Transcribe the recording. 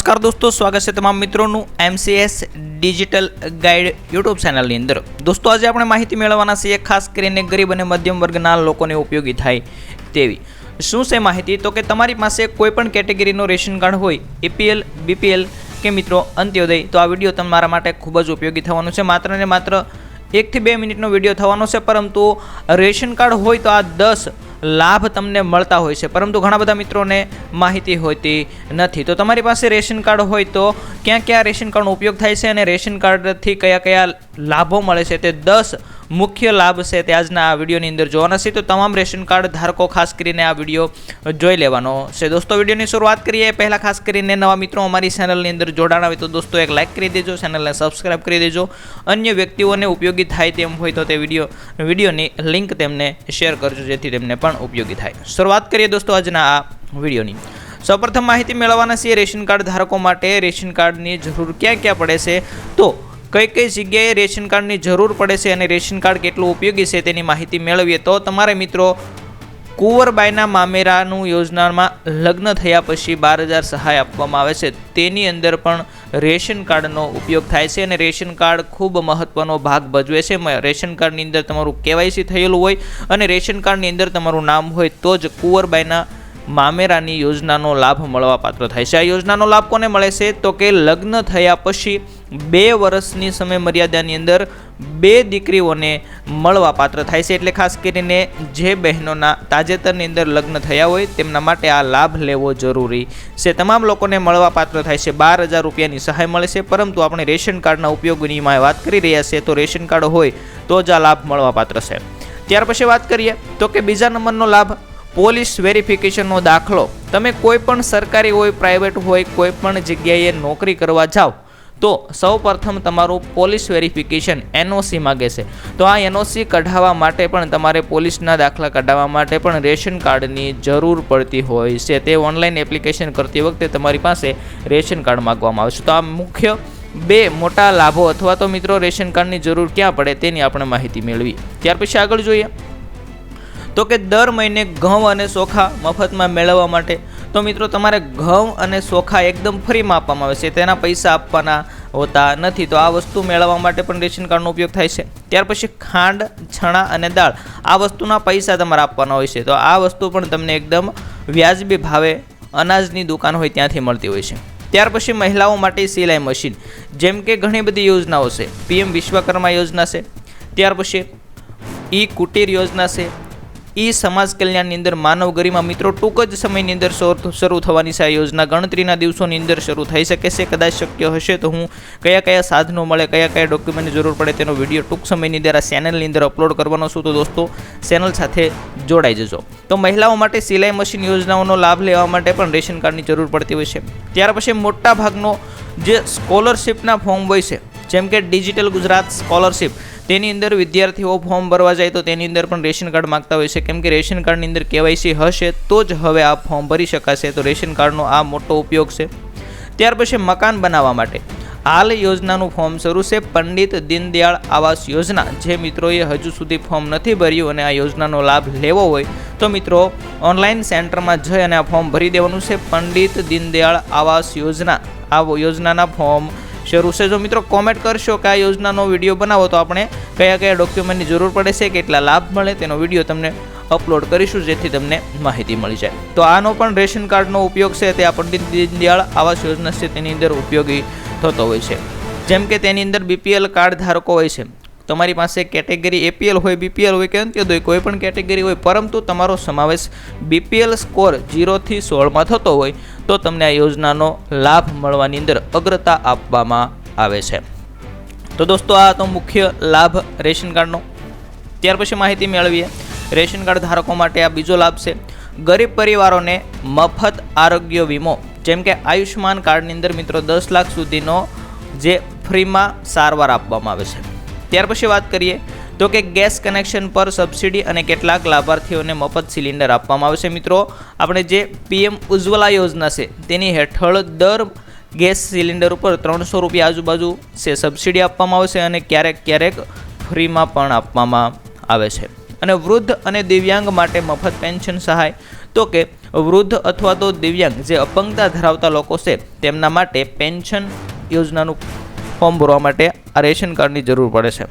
नमस्कार दोस्तों, स्वागत है तमाम मित्रों MCS digital guide YouTube channel अंदर। दोस्तों आज આપણે માહિતી મેળવવાના છે ખાસ કરીને ગરીબ અને મધ્યમ વર્ગના લોકોને ઉપયોગી થાય તેવી। શું છે માહિતી? તો કે તમારી પાસે કોઈ પણ કેટેગરીનો રેશન કાર્ડ હોય, APL, BPL કે મિત્રો અંત્યોદય, તો આ વિડીયો તમારા માટે ખૂબ જ ઉપયોગી થવાનો છે। માત્ર ને માત્ર 1 થી 2 મિનિટનો વિડીયો થવાનો છે, પરંતુ રેશન કાર્ડ હોય તો આ 10 લાભ તમને મળતા હોય છે, પરંતુ ઘણા બધા મિત્રોને માહિતી હોતી નથી। તો તમારી પાસે રેશન કાર્ડ હોય તો ક્યાં ક્યાં રેશન કાર્ડનો ઉપયોગ થાય છે અને રેશન કાર્ડથી કયા કયા લાભો મળે છે તે 10 મુખ્ય લાભ છે તે આજના આ વિડીયોની અંદર જોવાના છે। તો તમામ રેશન કાર્ડ ધારકો ખાસ કરીને આ વિડીયો જોઈ લેવાનો છે। દોસ્તો વિડીયોની શરૂઆત કરીએ પહેલાં ખાસ કરીને નવા મિત્રો અમારી ચેનલની અંદર જોડાણ આવે તો દોસ્તો એક લાઇક કરી દેજો, ચેનલને સબસ્ક્રાઈબ કરી દેજો। અન્ય વ્યક્તિઓને ઉપયોગી થાય તેમ હોય તો તે વિડીયોની લિંક તેમને શેર કરજો જેથી તેમને પણ ઉપયોગી થાય। શરૂઆત કરીએ દોસ્તો આજના આ વિડીયોની। સૌપ્રથમ માહિતી મેળવવાના છે રેશન કાર્ડ ધારકો માટે રેશન કાર્ડની જરૂર ક્યાં ક્યાં પડે છે, તો કઈ કઈ જગ્યાએ રેશન કાર્ડની જરૂર પડે છે અને રેશન કાર્ડ કેટલું ઉપયોગી છે તેની માહિતી મેળવીએ તો તમારે મિત્રો કુંવરબાઈના મામેરાનું યોજનામાં લગ્ન થયા પછી 12,000 સહાય આપવામાં આવે છે, તેની અંદર પણ રેશન કાર્ડનો ઉપયોગ થાય છે અને રેશન કાર્ડ ખૂબ મહત્વનો ભાગ ભજવે છે। રેશન કાર્ડની અંદર તમારું KYC થયેલું હોય અને રેશન કાર્ડની અંદર તમારું નામ હોય તો જ કુંવરબાઈના મામેરાની યોજનાનો લાભ મળવા પાત્ર થાય છે। આ યોજનાનો લાભ કોને મળે છે? તો કે લગ્ન થયા પછી 2 વર્ષની સમય મર્યાદાની અંદર 2 દીકરીઓને મળવા પાત્ર થાય છે। એટલે ખાસ કરીને જે બહેનોના તાજેતરની અંદર લગ્ન થયા હોય તેમના માટે આ લાભ લેવો જરૂરી છે। તમામ લોકોને મળવા પાત્ર થાય છે। 12,000 રૂપિયાની સહાય મળે છે, પરંતુ આપણે રેશન કાર્ડના ઉપયોગની વાત કરી રહ્યા છીએ તો રેશન કાર્ડ હોય તો જ આ લાભ મળવા પાત્ર છે। ત્યાર પછી વાત કરીએ તો કે બીજા નંબરનો લાભ પોલીસ વેરિફિકેશનનો દાખલો। તમે કોઈ પણ સરકારી હોય, પ્રાઇવેટ હોય, કોઈ પણ જગ્યાએ નોકરી કરવા જાઓ તો સૌપ્રથમ તમારું પોલીસ વેરિફિકેશન NOC માગે છે। તો આ NOC કઢાવવા માટે પણ તમારે પોલીસના દાખલા કઢાવવા માટે પણ રેશન કાર્ડની જરૂર પડતી હોય છે। તે ઓનલાઈન એપ્લિકેશન કરતી વખતે તમારી પાસે રેશન કાર્ડ માગવામાં આવે છે। તો આ મુખ્ય 2 મોટા લાભો અથવા તો મિત્રો રેશન કાર્ડની જરૂર ક્યાં પડે તેની આપણે માહિતી મેળવી। ત્યાર પછી આગળ જોઈએ તો કે દર મહિને ઘઉં અને ચોખા મફતમાં મેળવવા માટે તો મિત્રો તમારે ઘઉં અને ચોખા એકદમ ફ્રીમાં આપવામાં આવે છે, તેના પૈસા આપવાના હોતા નથી। તો આ વસ્તુ મેળવવા માટે પણ રેશન કાર્ડનો ઉપયોગ થાય છે। ત્યાર પછી ખાંડ, છણા અને દાળ આ વસ્તુના પૈસા તમારે આપવાના હોય છે, તો આ વસ્તુ પણ તમને એકદમ વ્યાજબી ભાવે અનાજની દુકાન હોય ત્યાંથી મળતી હોય છે। ત્યાર પછી મહિલાઓ માટે સિલાઈ મશીન, જેમ કે ઘણી બધી યોજનાઓ છે, PM વિશ્વકર્મા યોજના છે, ત્યાર પછી કુટીર યોજના છે, સમાજ કલ્યાણની અંદર માનવ ગરિમા મિત્રો ટૂંક જ સમયની અંદર શરૂ થવાની છે। આ યોજના ગણતરીના દિવસોની અંદર શરૂ થઈ શકે છે। કદાચ શક્ય હશે તો હું કયા કયા સાધનો મળે, કયા કયા ડોક્યુમેન્ટની જરૂર પડે તેનો વિડીયો ટૂંક સમયની અંદર આ ચેનલની અંદર અપલોડ કરવાનો છું, તો દોસ્તો ચેનલ સાથે જોડાઈ જજો। તો મહિલાઓ માટે સિલાઈ મશીન યોજનાઓનો લાભ લેવા માટે પણ રેશન કાર્ડની જરૂર પડતી હોય છે। ત્યાર પછી મોટા ભાગનો જે સ્કોલરશિપના ફોર્મ હોય છે, જેમ કે ડિજિટલ ગુજરાત સ્કોલરશિપ, તેની અંદર વિદ્યાર્થીઓ ફોર્મ ભરવા જાય તો તેની અંદર પણ રેશન કાર્ડ માગતા હોય છે, કેમ કે રેશન કાર્ડની અંદર KYC હશે તો જ હવે આ ફોર્મ ભરી શકાશે। તો રેશન કાર્ડનો આ મોટો ઉપયોગ છે। ત્યાર પછી મકાન બનાવવા માટે હાલ યોજનાનું ફોર્મ શરૂ છે, પંડિત દીનદયાળ આવાસ યોજના। જે મિત્રોએ હજુ સુધી ફોર્મ નથી ભર્યું અને આ યોજનાનો લાભ લેવો હોય તો મિત્રો ઓનલાઈન સેન્ટરમાં જઈ અને આ ફોર્મ ભરી દેવાનું છે। પંડિત દીનદયાળ આવાસ યોજના, આ યોજનાના ફોર્મ શરૂ છે। જો મિત્રો કોમેન્ટ કરશો કે આ યોજનાનો વિડીયો બનાવો તો આપણે કયા કયા ડોક્યુમેન્ટની જરૂર પડે છે, કેટલા લાભ મળે તેનો વિડીયો તમને અપલોડ કરીશું જેથી તમને માહિતી મળી જાય। તો આનો પણ રેશન કાર્ડનો ઉપયોગ છે તે આ પંડિત દીનદયાળ આવાસ યોજના છે તેની અંદર ઉપયોગી થતો હોય છે। જેમ કે તેની અંદર BPL કાર્ડ ધારકો હોય છે, તમારી પાસે કેટેગરી APL હોય, BPL હોય કે અંત્યોદય કોઈ પણ કેટેગરી હોય, પરંતુ તમારો સમાવેશ BPL સ્કોર 0 થી 16માં થતો હોય તો તમને આ યોજનાનો લાભ મળવાની અંદર અગ્રતા આપવામાં આવે છે। તો દોસ્તો આ તો મુખ્ય લાભ રેશન કાર્ડનો। ત્યાર પછી માહિતી મેળવીએ રેશન કાર્ડ ધારકો માટે આ બીજો લાભ છે ગરીબ પરિવારોને મફત આરોગ્ય વીમો, જેમ કે આયુષ્માન કાર્ડની અંદર મિત્રો 10 લાખ સુધીનો જે ફ્રીમાં સારવાર આપવામાં આવે છે। ત્યાર પછી વાત કરીએ તો કે ગેસ કનેક્શન પર સબસિડી અને કેટલાક લાભાર્થીઓને મફત સિલિન્ડર આપવામાં આવે છે। મિત્રો આપણે જે PM ઉજ્જવલા યોજના છે તેની હેઠળ દર ગેસ સિલિન્ડર ઉપર 300 રૂપિયા આજુબાજુ છે સબસિડી આપવામાં આવે છે અને ક્યારેક ફ્રીમાં પણ આપવામાં આવે છે। અને વૃદ્ધ અને દિવ્યાંગ માટે મફત પેન્શન સહાય, તો કે વૃદ્ધ અથવા તો દિવ્યાંગ જે અપંગતા ધરાવતા લોકો છે તેમના માટે પેન્શન યોજનાનું ફોર્મ ભરવા માટે આ રેશન કાર્ડની જરૂર પડે છે।